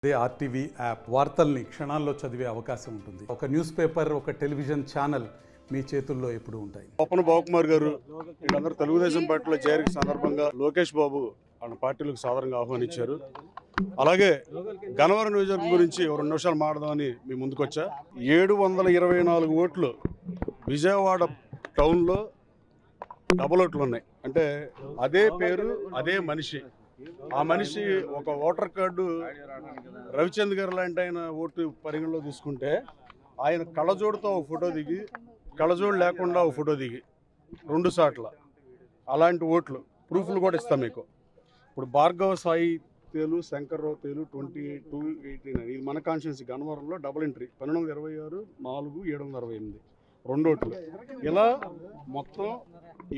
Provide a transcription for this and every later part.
అదే RTV app వార్తల్ని క్షణాల్లో చదివే అవకాశం ఉంటుంది. ఒక న్యూస్ పేపర్, ఒక టెలివిజన్ ఛానల్ మీ చేతుల్లో ఎప్పుడు ఉంటాయి. పోపన బాబుకుమార్ గారు వీళ్ళందరూ తెలుగుదేశం పార్టీలో చేరిక సందర్భంగా లోకేష్ బాబు వాళ్ళ పార్టీలకు సాధారణంగా ఆహ్వానించారు. అలాగే గన్నవరం నియోజకవర్గం గురించి 2 నిమిషాలు మాట్లాడదామని మీ ముందుకు వచ్చా. 724 ఓట్లు విజయవాడ టౌన్లో డబుల్ ఓట్లు ఉన్నాయి. అంటే అదే పేరు అదే మనిషి. ఆ మనిషి ఒక ఓటర్ కార్డు రవిచంద్ర గారు లాంటి ఆయన ఓటు పరిగణలో తీసుకుంటే ఆయన కళ్ళజోడుతో ఒక ఫోటో దిగి, కళ్ళజోడు లేకుండా ఒక ఫోటో దిగి 2 సార్లు అలాంటి ఓట్లు ప్రూఫ్లు కూడా ఇస్తాం మీకు. ఇప్పుడు భార్గవ సాయి తేలు, శంకర్రావు తేలు 2289 ఇది మన కాన్స్టిట్యున్సీ గన్నవరంలో డబుల్ ఎంట్రీ 1226 4 768 2 ఓట్లు. ఇలా మొత్తం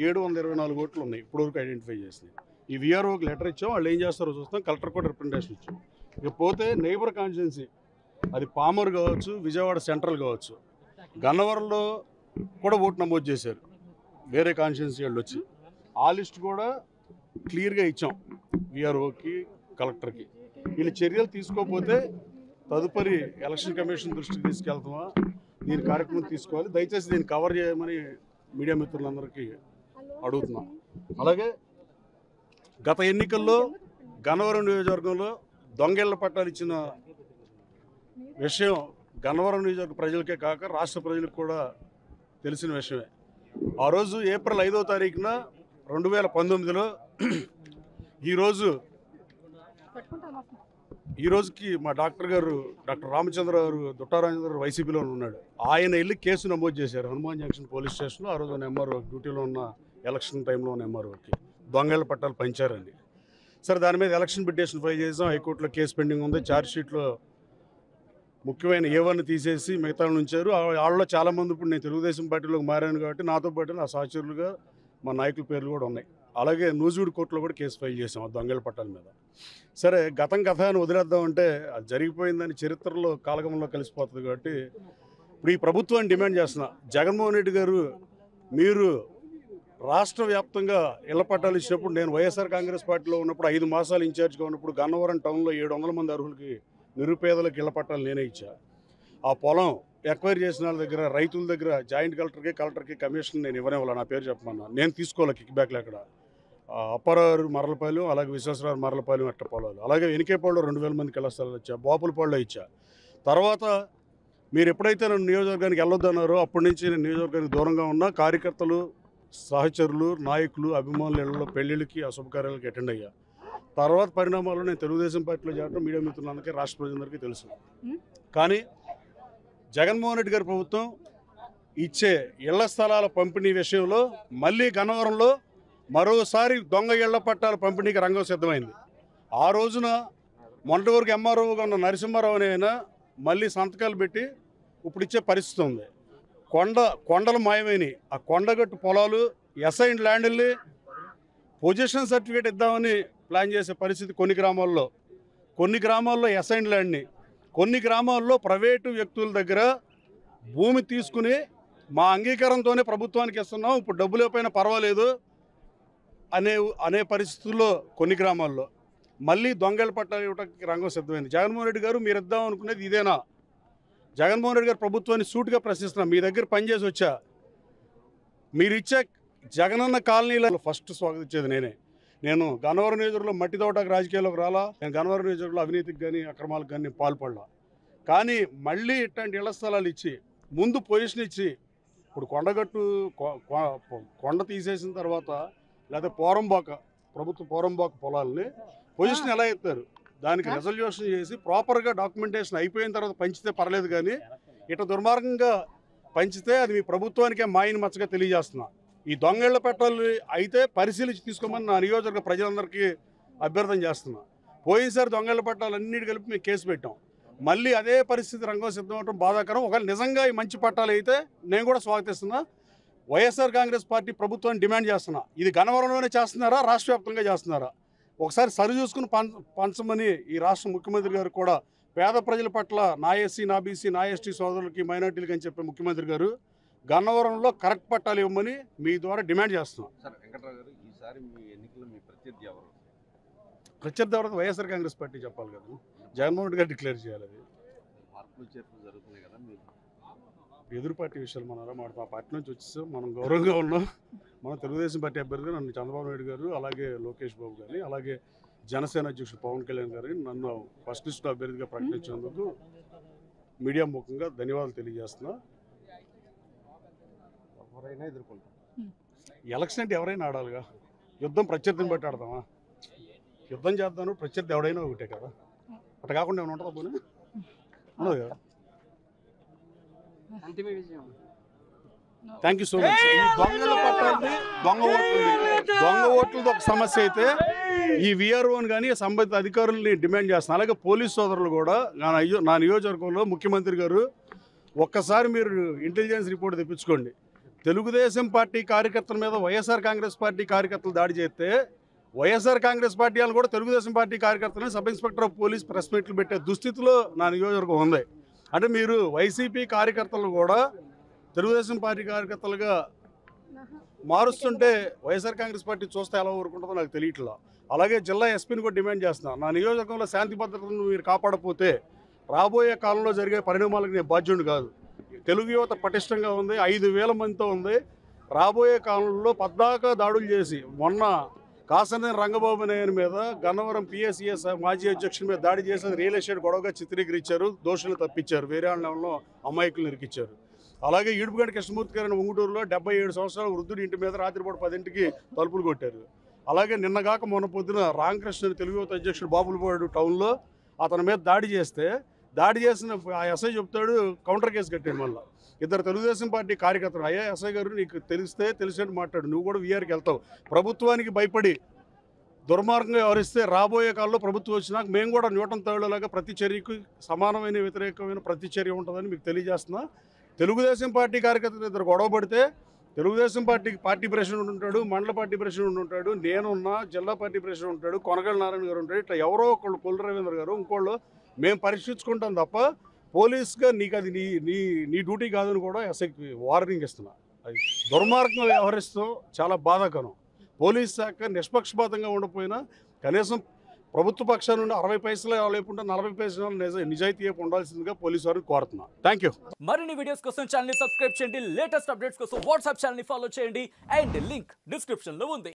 724 ఓట్లు ఉన్నాయి ఇప్పటివరకు ఐడెంటిఫై చేసినాయి. ఈ విఆర్ఓకి లెటర్ ఇచ్చాం, వాళ్ళు ఏం చేస్తారో చూస్తాం. కలెక్టర్ కూడా రిప్రజెంటేషన్ ఇచ్చాం. ఇకపోతే నైబర్ కాన్స్టిట్యున్సీ అది పామర్ కావచ్చు, విజయవాడ సెంట్రల్ కావచ్చు, గన్నవరంలో కూడా ఓటు నమోదు చేశారు వేరే కాన్స్టిట్యున్సీ వాళ్ళు వచ్చి. ఆ లిస్ట్ కూడా క్లియర్గా ఇచ్చాం విఆర్ఓకి, కలెక్టర్కి. వీళ్ళు చర్యలు తీసుకోకపోతే తదుపరి ఎలక్షన్ కమిషన్ దృష్టికి తీసుకెళ్తామా, దీని కార్యక్రమం తీసుకోవాలి. దయచేసి దీన్ని కవర్ చేయమని మీడియా మిత్రులందరికీ అడుగుతున్నాం. అలాగే గత ఎన్నికల్లో గన్నవరం నియోజకవర్గంలో దొంగేళ్ల పట్టాలు ఇచ్చిన విషయం గన్నవరం నియోజకవర్గ ప్రజలకే కాక రాష్ట్ర ప్రజలకు కూడా తెలిసిన విషయమే. ఆ రోజు ఏప్రిల్ 5వ తారీఖున 2019లో ఈ రోజుకి మా డాక్టర్ రామచంద్ర గారు దుట్టారామచంద్ర గారు వైసీపీలో ఉన్నాడు. ఆయన వెళ్ళి కేసు నమోదు చేశారు హనుమాన్ జంక్షన్ పోలీస్ స్టేషన్లో. ఆ రోజు ఎంఆర్ఓ డ్యూటీలో ఉన్న ఎలక్షన్ టైంలో ఉన్న ఎంఆర్ఓకి దొంగేళ్ల పట్టాలు పంచారండి. సరే, దాని మీద ఎలక్షన్ పిటిషన్ ఫైల్ చేసాం. హైకోర్టులో కేసు పెండింగ్ ఉంది. ఛార్జ్షీట్లో ముఖ్యమైన A1 తీసేసి మిగతా ఉంచారు. వాళ్ళలో చాలామంది ఇప్పుడు నేను తెలుగుదేశం పార్టీలోకి మారాను కాబట్టి నాతో పాటు నా సహచరులుగా మా నాయకుల పేర్లు కూడా ఉన్నాయి. అలాగే నూజివీడు కోర్టులో కూడా కేసు ఫైల్ చేసాం ఆ దొంగల పట్టాల మీద. సరే, గతం కథ అని వదిలేద్దామంటే అది జరిగిపోయిందని చరిత్రలో కాలగమంలో కలిసిపోతుంది. కాబట్టి ఇప్పుడు ఈ ప్రభుత్వాన్ని డిమాండ్ చేస్తున్నా, జగన్మోహన్ రెడ్డి గారు మీరు రాష్ట్ర వ్యాప్తంగా ఇళ్ల పట్టాలు ఇచ్చినప్పుడు, నేను వైఎస్ఆర్ కాంగ్రెస్ పార్టీలో ఉన్నప్పుడు 5 మాసాలు ఇన్ఛార్జ్గా ఉన్నప్పుడు గన్నవరం టౌన్లో 700 మంది అర్హులకి నిరుపేదలకు ఇళ్ల పట్టాలు నేనే ఇచ్చా. ఆ పొలం ఎక్వైర్ చేసిన వాళ్ళ దగ్గర, రైతుల దగ్గర జాయింట్ కలెక్టర్కి కమిషన్ నేను ఇవ్వనివ్వాలి. నా పేరు చెప్పమన్నా, నేను తీసుకోవాలి కిక్ బ్యాక్లు. అక్కడ అప్పారావు మరలపాలెం, అలాగే విశ్వేశ్వరరావు మరలపాలెం ఎట్ట పొలాలు, అలాగే వెనికేపాడులో 2000 మందికి ఇళ్ల స్థలాలు ఇచ్చా, బాపులపాడులో ఇచ్చా. తర్వాత మీరు ఎప్పుడైతే నన్ను నియోజకవర్గానికి వెళ్ళొద్దన్నారో అప్పటి నుంచి నేను నియోజకవర్గానికి దూరంగా ఉన్న కార్యకర్తలు, సహచరులు, నాయకులు, అభిమానుల ఇళ్లలో పెళ్లిళ్ళకి, అశుభకార్యాలకి అటెండ్ అయ్యా. తర్వాత పరిణామాల్లో నేను తెలుగుదేశం పార్టీలో చేరడం మీడియా మిత్రులందరికీ, రాష్ట్ర ప్రజలందరికీ తెలుసు. కానీ జగన్మోహన్ రెడ్డి గారి ప్రభుత్వం ఇచ్చే ఇళ్ల స్థలాల పంపిణీ విషయంలో మళ్ళీ గన్నవరంలో మరోసారి దొంగ ఇళ్ల పట్టాల పంపిణీకి రంగం సిద్ధమైంది. ఆ రోజున మొన్నటి వరకు ఎంఆర్ఓగా ఉన్న నరసింహారావు అనే ఆయన మళ్ళీ సంతకాలు పెట్టి ఇప్పుడు ఇచ్చే పరిస్థితి ఉంది. కొండలు మాయమైనవి. ఆ కొండగట్టు పొలాలు, అసైన్డ్ ల్యాండ్ని పొజిషన్ సర్టిఫికేట్ ఇద్దామని ప్లాన్ చేసే పరిస్థితి కొన్ని గ్రామాల్లో అసైన్డ్ ల్యాండ్ని, కొన్ని గ్రామాల్లో ప్రైవేటు వ్యక్తుల దగ్గర భూమి తీసుకుని మా అంగీకారంతోనే ప్రభుత్వానికి ఇస్తున్నాం, ఇప్పుడు డబ్బులు లేకపోయినా పర్వాలేదు అనే పరిస్థితుల్లో కొన్ని గ్రామాల్లో మళ్ళీ దొంగల పట్టాలు ఇవ్వడానికి రంగం సిద్ధమైంది. జగన్మోహన్ రెడ్డి గారు మీరు ఇద్దాం అనుకునేది ఇదేనా? జగన్మోహన్ రెడ్డి గారు ప్రభుత్వాన్ని సూటిగా ప్రశ్నిస్తున్నా, మీ దగ్గర పనిచేసి వచ్చా, మీరు ఇచ్చే జగనన్న కాలనీలలో ఫస్ట్ స్వాగతించేది నేనే. నేను గన్నవరం నియోజకవర్గంలో మట్టి తోటకు రాజకీయాల్లోకి రాలా, నేను గన్నవరం నియోజకవర్గంలో అవినీతికి కానీ అక్రమాలకు కానీ పాల్పడలా. కానీ మళ్ళీ ఇట్లాంటి ఇళ్ల స్థలాలు ఇచ్చి ముందు పొజిషన్ ఇచ్చి, ఇప్పుడు కొండ తీసేసిన తర్వాత లేదా ప్రభుత్వ పోరంబాక పొలాలని పొజిషన్ ఎలా ఇస్తారు, దానికి రెజల్యూషన్ చేసి ప్రాపర్గా డాక్యుమెంటేషన్ అయిపోయిన తర్వాత పంచితే పర్లేదు. కానీ ఇట్లా దుర్మార్గంగా పంచితే అది మీ ప్రభుత్వానికే మాయని మచ్చగా తెలియజేస్తున్నా. ఈ దొంగేళ్ల పట్టాలు అయితే పరిశీలించి తీసుకోమని నా నియోజకవర్గ ప్రజలందరికీ అభ్యర్థన చేస్తున్నా. పోయినసారి దొంగేళ్ల పట్టాలు అన్నిటి కలిపి మేము కేసు పెట్టాం. మళ్ళీ అదే పరిస్థితి రంగం సిద్ధం అవడం బాధాకరం. ఒకవేళ నిజంగా ఈ మంచి పట్టాలు అయితే నేను కూడా స్వాగతిస్తున్నా. వైఎస్ఆర్ కాంగ్రెస్ పార్టీ ప్రభుత్వాన్ని డిమాండ్ చేస్తున్నా, ఇది గన్నవరంలోనే చేస్తున్నారా, రాష్ట్ర వ్యాప్తంగా చేస్తున్నారా, ఒకసారి సరి చూసుకుని పంచమని ఈ రాష్ట్ర ముఖ్యమంత్రి గారు కూడా పేద ప్రజల పట్ల నా ఎస్సీ, నా బీసీ, నా ఎస్టీ సోదరులకి, మైనార్టీలకి అని చెప్పే ముఖ్యమంత్రి గారు గన్నవరంలో కరెక్ట్ పట్టాలు ఇవ్వమని మీ ద్వారా డిమాండ్ చేస్తున్నాం. సార్ వెంకట్రావు గారు, ఈసారి మీ ఎన్నికల్లో మీ ప్రత్యర్థి ఎవరు? ప్రత్యర్థి ఎవరు? వైఎస్ఆర్ కాంగ్రెస్ పార్టీ చెప్పాలి కదా. జగన్మోహన్ రెడ్డి గారు డిక్లేర్ చేయాలి. అది మార్పులు చేర్పులు జరుగుతున్నాయి కదా మీరు ఎదురు పార్టీ విషయాలు మనం మాట్లాడుతాం. ఆ పార్టీ నుంచి వచ్చేసి మనం గౌరవంగా ఉన్నాం. మనం తెలుగుదేశం పార్టీ అభ్యర్థిగా నన్ను చంద్రబాబు నాయుడు గారు, అలాగే లోకేష్ బాబు గారిని, అలాగే జనసేన అధ్యక్షుడు పవన్ కళ్యాణ్ గారిని నన్ను ఫస్ట్ లిస్టులో అభ్యర్థిగా ప్రకటించినందుకు మీడియా ముఖంగా ధన్యవాదాలు తెలియజేస్తున్నా. ఎవరైనా ఎదుర్కొంటారు. ఎలక్షన్ అంటే ఎవరైనా ఆడాలిగా. యుద్ధం ప్రత్యర్థిని బట్టి ఆడతామా? యుద్ధం చేద్దాను, ప్రత్యర్థి ఎవడైనా ఒకటే కదా. అట్లా కాకుండా ఏమైనా ఉంటుందా? పోనీ ఉండదు కదా. Thank you so much. ఈ దొంగలు పట్టండి, దొంగ ఓట్లది ఒక సమస్య అయితే ఈ విఆర్ఓని కానీ సంబంధిత అధికారులని డిమాండ్ చేస్తున్నాను. అలాగే పోలీస్ సోదరులు కూడా నా నియోజకవర్గంలో ముఖ్యమంత్రి గారు ఒక్కసారి మీరు ఇంటెలిజెన్స్ రిపోర్ట్ తెప్పించుకోండి. తెలుగుదేశం పార్టీ కార్యకర్తల మీద వైఎస్ఆర్ కాంగ్రెస్ పార్టీ కార్యకర్తలు దాడి చేస్తే వైఎస్ఆర్ కాంగ్రెస్ పార్టీ వాళ్ళు కూడా తెలుగుదేశం పార్టీ కార్యకర్తలను sub inspector of police press మీట్లు పెట్టే దుస్థితిలో నా నియోజకవర్గం ఉంది. అంటే మీరు వైసీపీ కార్యకర్తలు కూడా తెలుగుదేశం పార్టీ కార్యకర్తలుగా మారుస్తుంటే వైఎస్ఆర్ కాంగ్రెస్ పార్టీ చూస్తే ఎలా ఊరుకుంటుందో నాకు తెలియట్లా. అలాగే జిల్లా ఎస్పీని కూడా డిమాండ్ చేస్తున్నాను. నా నియోజకవర్గంలో శాంతి భద్రతలను మీరు కాపాడకపోతే రాబోయే కాలంలో జరిగే పరిణామాలకు నేను బాధ్యుడు కాదు. తెలుగు యువత పటిష్టంగా ఉంది, 5,000 మందితో ఉంది. రాబోయే కాలంలో పద్దాకా దాడులు చేసి మొన్న కాసనేని రంగబాబు నాయుడు మీద గన్నవరం పిఎస్సిఎస్ మాజీ అధ్యక్షుడి మీద దాడి చేసి రియల్ ఎస్టేట్ గొడవగా చిత్రీకరించారు, దోషులు తప్పించారు, వేరే వాళ్ళలో అమాయకులు ఇరికిచ్చారు. అలాగే ఈడుపుగడ్డ కృష్ణమూర్తి గారిని ఉంగుటూరులో 77 సంవత్సరాల వృద్ధుడి ఇంటి మీద రాత్రిపూట 10ంటికి తలుపులు కొట్టారు. అలాగే నిన్నగాక మొన్న పొద్దున రామకృష్ణ తెలుగు యువత అధ్యక్షుడు బాపులపాడు టౌన్లో అతని మీద దాడి చేసిన ఆ ఎస్ఐ చెప్తాడు కౌంటర్ కేసు కట్టాడు. మళ్ళీ ఇద్దరు తెలుగుదేశం పార్టీ కార్యకర్తలు, అయ్యా ఎస్ఐ గారు నీకు తెలిసినట్టు మాట్లాడు, నువ్వు కూడా వీఆర్కి వెళ్తావు. ప్రభుత్వానికి భయపడి దుర్మార్గంగా వ్యవహరిస్తే రాబోయే కాలంలో ప్రభుత్వం వచ్చినాక మేము కూడా న్యూటన్ థర్డ్లాగా ప్రతి చర్యకు సమానమైన వ్యతిరేకమైన ప్రతి చర్య ఉంటుందని మీకు తెలియజేస్తున్నా. తెలుగుదేశం పార్టీ కార్యకర్తలు ఇద్దరు గొడవ పడితే తెలుగుదేశం పార్టీ ప్రెసిడెంట్ ఉంటాడు, మండల పార్టీ ప్రెసిడెంట్ ఉంటాడు, నేనున్నా, జిల్లా పార్టీ ప్రెసిడెంట్ ఉంటాడు, కొనగళ్ళ నారాయణ గారు ఉంటాడు. ఇట్లా ఎవరో ఒకళ్ళు కొల్లు రవీంద్ర గారు ఇంకోళ్ళు మేము పరీక్షించుకుంటాం తప్ప పోలీస్గా నీకు అది నీ డ్యూటీ కాదని కూడా ఎస్ఐకి వార్నింగ్ ఇస్తున్నా. అది దుర్మార్గంగా వ్యవహరిస్తూ చాలా బాధాకరం. పోలీస్ శాఖ నిష్పక్షపాతంగా ఉండకపోయినా కనీసం ప్రభుత్వ పక్షాల నుండి 60 పైసలు లేకుండా 40 పైసలు నిజాయితీ ఉండాల్సిందిగా పోలీసు వారిని కోరుతున్నా. Thank you. మరిన్ని వీడియోస్ కోసం ఛానల్ ని సబ్స్క్రైబ్ చేయండి, లేటెస్ట్ అప్డేట్స్ కోసం వాట్సాప్ ఛానల్ ని ఫాలో చేయండి అండ్ లింక్ డిస్క్రిప్షన్ లో ఉంది.